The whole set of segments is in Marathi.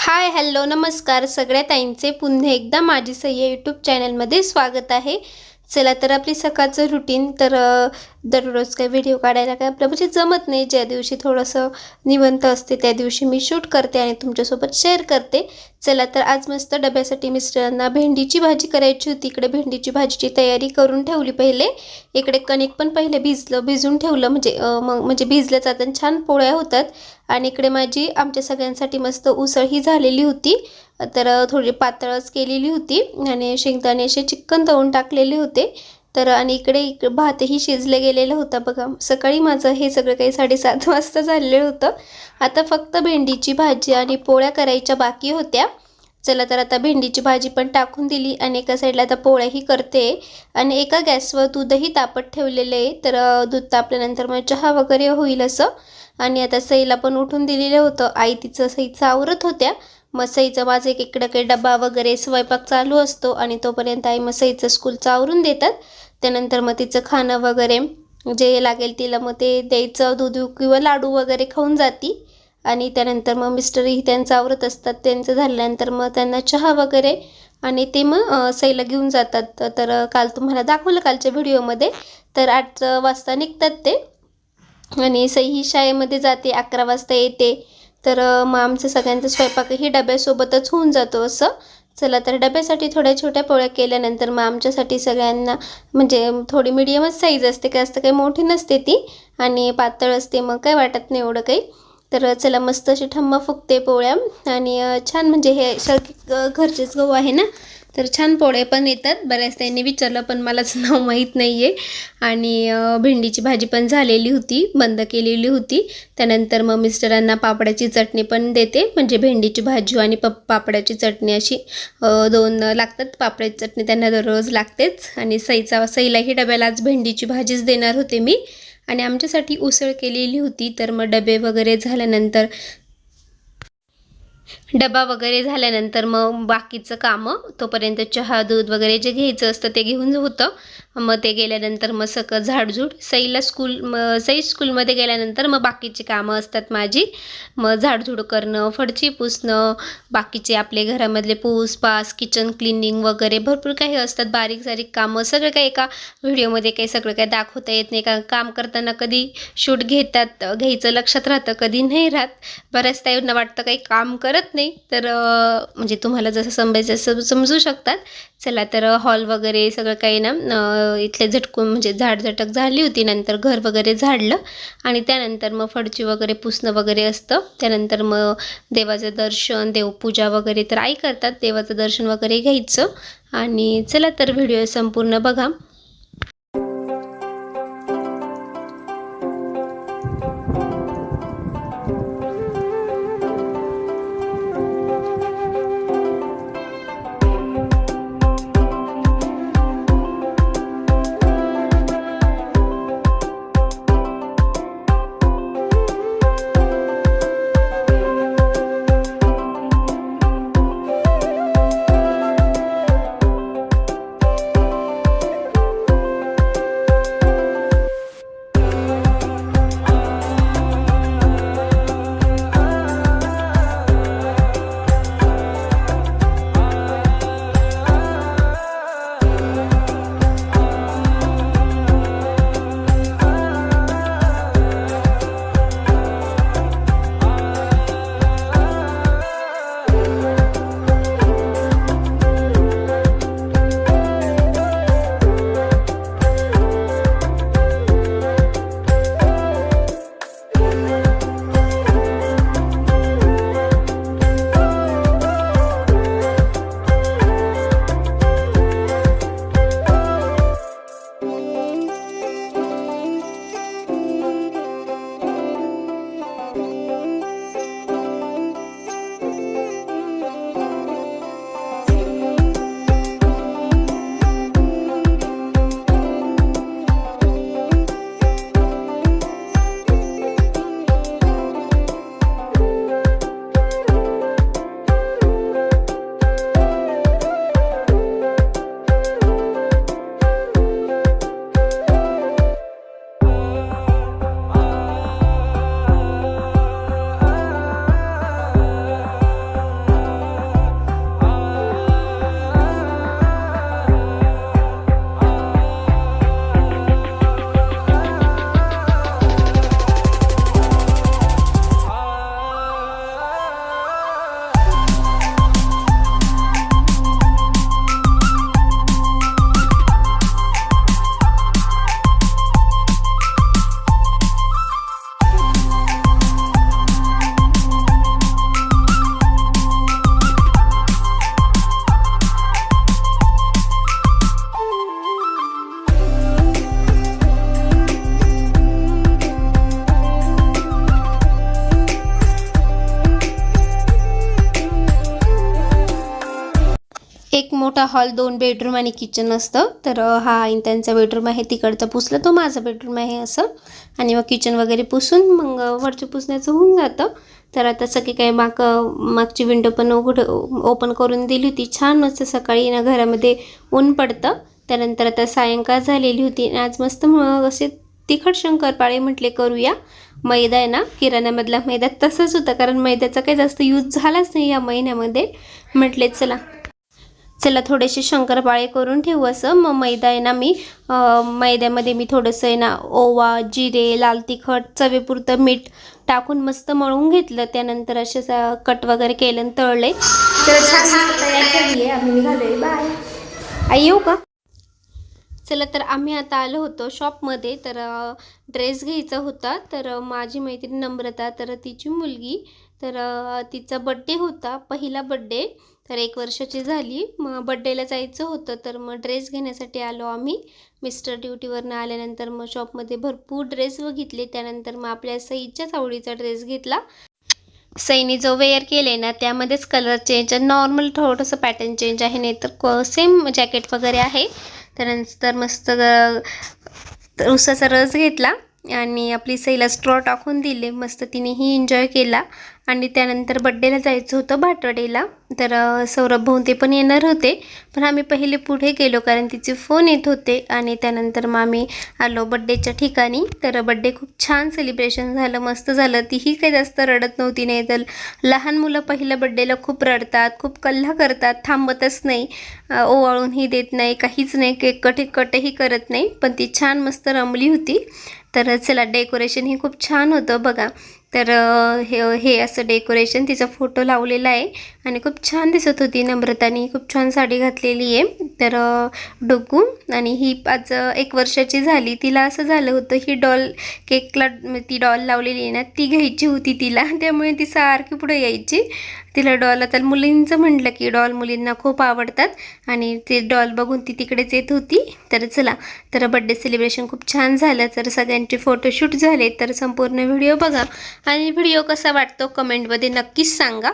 हाय हॅलो नमस्कार सगळ्या ताईंचे पुन्हा एकदा माझी सह्य यूट्यूब चॅनलमध्ये स्वागत आहे। चला तर आपली सकाळचं रुटीन तर दररोज काही व्हिडिओ काढायला काय आपलं म्हणजे जमत नाही। ज्या दिवशी थोडंसं निवांत असते त्या दिवशी मी शूट करते आणि तुमच्यासोबत शेअर करते। चला तर आज मस्त डब्यासाठी मिस्टरांना भेंडीची भाजी करायची होती। इकडे भेंडीची भाजीची तयारी करून ठेवली पहिले। इकडे कणिक पण पहिले भिजून ठेवलं म्हणजे भिजलं जातं छान पोळ्या होतात। आणि इकडे माझी आमच्या सगळ्यांसाठी मस्त उसळ ही झालेली होती। तर थोडी पातळच केलेली होती आणि शेंगदाणे असे चिक्कन तळून टाकलेले होते। तर आणि इकडे भातही शिजले गेलेला होता बघा। सकाळी माझं हे सगळं काही 7:30 वाजता झालेलं होतं। आता फक्त भेंडीची भाजी आणि पोळ्या करायच्या बाकी होत्या। चला तर आता भेंडीची भाजी पण टाकून दिली आणि एका साईडला आता पोळ्याही करते आणि एका गॅसवर दूधही तापत ठेवलेले आहे। तर दूध तापल्यानंतर मग चहा वगैरे होईल असं। आणि आता सईला पण उठून दिलेलं होतं। आई तिचं सईचं आवरत होत्या। मग सईचा माझा इकडे काही डबा वगैरे स्वयंपाक चालू असतो आणि तोपर्यंत आई मग सईचं स्कूलचं आवरून देतात। त्यानंतर मग तिचं खाणं वगैरे जे लागेल तिला मग ते द्यायचं, दूध किंवा लाडू वगैरे खाऊन जाती। आणि त्यानंतर मग मिस्टरही त्यांचं आवरत असतात। त्यांचं झाल्यानंतर मग त्यांना चहा वगैरे आणि ते मग सईला घेऊन जातात। तर काल तुम्हाला दाखवलं कालच्या व्हिडिओमध्ये। तर 8 वाजता निघतात ते आणि सई ही शाळेमध्ये जाते, 11 वाजता येते। तर मग आमचं सगळ्यांचा स्वयंपाकही डब्यासोबतच होऊन जातो असं। चला तर डब्यासाठी थोड्या छोट्या पोळ्या केल्यानंतर मग आमच्यासाठी सगळ्यांना म्हणजे थोडी मीडियमच साईज असते, जास्त काही मोठी नसते ती आणि पातळ असते, मग काय वाटत नाही एवढं काही। तर चला मस्त अशी ठम्म फुगते पोळ्या आणि छान म्हणजे हे घरचेच गहू आहे ना, तर छान पोळे पण येतात। बऱ्याच त्यांनी विचारलं पण मलाच नाव माहीत नाही आहे। आणि भेंडीची भाजी पण झालेली होती, बंद केलेली होती। त्यानंतर मग मिस्टरांना पापडाची चटणी पण देते, म्हणजे भेंडीची भाजी आणि पापडाची चटणी अशी 2 लागतात। पापडाची चटणी त्यांना दररोज लागतेच। आणि सईलाही डब्याला आज भेंडीची भाजीच देणार होते मी आणि आमच्यासाठी उसळ केलेली होती। तर मग डबा वगैरे झाल्यानंतर मग बाकीचं कामं तोपर्यंत चहा दूध वगैरे जे घ्यायचं असतं ते घेऊन होतं। मग ते गेल्यानंतर मग सगळं झाडझूड सई स्कूलमध्ये गेल्यानंतर मग बाकीची कामं असतात माझी। मग झाडझूड करणं, फरशी पुसणं, बाकीचे आपले घरामधले पूसपास, किचन क्लिनिंग वगैरे भरपूर काही असतात बारीक सारीक कामं। सगळं काही एका व्हिडिओमध्ये काही सगळं काही दाखवता येत नाही, कारण काम करताना कधी शूट घ्यायचं लक्षात राहतं, कधी नाही राहत। बऱ्याच ताईंना वाटतं काही काम करत नाही, तर म्हणजे तुम्हाला जसं समजायचं समजू शकतात। चला तर हॉल वगैरे सगळं काही ना इथले झटकून म्हणजे झाडझटक झाली होती। नंतर घर वगैरे झाडलं आणि त्यानंतर मग फरशी वगैरे पुसणं वगैरे असतं। त्यानंतर मग देवाचं दर्शन, देवपूजा वगैरे तर आई करतात, देवाचं दर्शन वगैरे घ्यायचं। आणि चला तर व्हिडिओ संपूर्ण बघा। मोठा हॉल, 2 बेडरूम आणि किचन असतं. तर हा त्यांचा बेडरूम आहे, तिकडचा पुसला, तो माझा बेडरूम आहे असं. आणि मग किचन वगैरे पुसून मग वरचं पुसण्याचं होऊन जातं. तर आता सगळी काही मागची विंडो पण ओपन करून दिली होती. छान मस्त सकाळी ना घरामध्ये ऊन पडतं. त्यानंतर आता सायंकाळ झालेली होती. आज मस्त असे तिखट शंकरपाळे म्हटले करूया. मैदा आहे ना, किराण्यामधला मैदा तसंच होता, कारण मैद्याचा काही जास्त यूज झालाच नाही या महिन्यामध्ये. म्हटले चला थोडेसे शंकरपाळे करून ठेवू असं. मग मैदा आहे ना, मैद्यामध्ये मी थोडंसं आहे ना ओवा, जिरे, लाल तिखट, चवीपुरतं मीठ टाकून मस्त मळून घेतलं. त्यानंतर असे कट वगैरे केलं आणि तळले. तर छान तयार झाली आहे. आम्ही निघालोय. बाय. आई येऊ का? चला तर आम्ही आता आलो होतो शॉपमध्ये. तर ड्रेस घ्यायचा होता. तर माझी मैत्रीण नम्रता, तर तिची मुलगी, तर तिचा बड्डे होता, पहिला बड्डे. तर 1 वर्षाची झाली. मग बड्डेला जायचं होतं. तर मग ड्रेस घेण्यासाठी आलो आम्ही. मिस्टर ड्युटीवरनं आल्यानंतर मग शॉपमध्ये भरपूर ड्रेस बघितले. त्यानंतर मग आपल्या सईच्याच आवडीचा ड्रेस घेतला. सईने जो वेअर केले ना त्यामध्येच कलर चेंज, नॉर्मल थोडंसं पॅटर्न चेंज आहे, नाही तर सेम जॅकेट वगैरे आहे. त्यानंतर मस्त उसाचा रस घेतला आणि आपली सईला स्ट्रॉ टाकून दिले. मस्त तिनेही एन्जॉय केला. आणि त्यानंतर बड्डेला जायचं होतं भाटवाडीला. तर सौरभ भाऊ ते पण येणार होते, पण आम्ही पहिले पुढे गेलो कारण तिचे फोन येत होते. आणि त्यानंतर मग आम्ही आलो बड्डेच्या ठिकाणी. तर बड्डे खूप छान सेलिब्रेशन झालं, मस्त झालं. तीही काही जास्त रडत नव्हती. नाही तर लहान मुलं पहिल्या बड्डेला खूप रडतात, खूप कल्ला करतात, थांबतच नाही, ओवाळूनही देत नाही, काहीच नाही, केक कटही करत नाही. पण ती छान मस्त रमली होती. तर चला, डेकोरेशन ही खूप छान होतं बघा. तर हे असं डेकोरेशन, तिचा फोटो लावलेला आहे आणि खूप छान दिसत होती. नम्रतानी खूप छान साडी घातलेली आहे. तर डोकू, आणि ही आज 1 वर्षाची झाली. तिला असं झालं होतं, ही डॉल केकला ती डॉल लावलेली आहे ना, ती घ्यायची होती तिला. त्यामुळे ती सारखी पुढे यायची. तिला डॉल, आता मुलींचं म्हटलं की डॉल मुलींना खूप आवडतात आणि ते डॉल बघून ती तिकडेच येत होती. तर चला, तर बड्डे सेलिब्रेशन खूप छान झालं. तर सगळ्यांचे फोटोशूट झाले. तर संपूर्ण व्हिडिओ बघा आणि व्हिडिओ कसा वाटतो कमेंटमध्ये नक्कीच सांगा.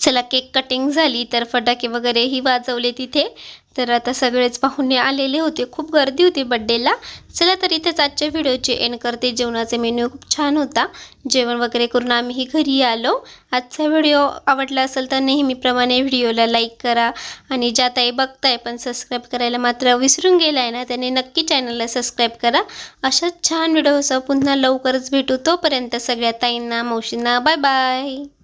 चला, केक कटिंग झाली. तर फटाके वगैरेही वाजवले तिथे. तर आता सगळेच पाहुणे आलेले होते, खूप गर्दी होती बड्डेला. चला, तर इथेच आजच्या व्हिडिओचे एंड करते. जेवणाचा मेन्यू खूप छान होता. जेवण वगैरे करून आम्हीही घरी आलो. आजचा व्हिडिओ आवडला असेल तर नेहमीप्रमाणे व्हिडिओला लाईक करा. आणि ज्या ताई बघताय पण सबस्क्राईब करायला मात्र विसरून गेलाय ना, त्याने नक्की चॅनलला सबस्क्राईब करा. अशाच छान व्हिडिओसह पुन्हा लवकरच भेटू. तोपर्यंत सगळ्या ताईंना, मावशींना बाय बाय.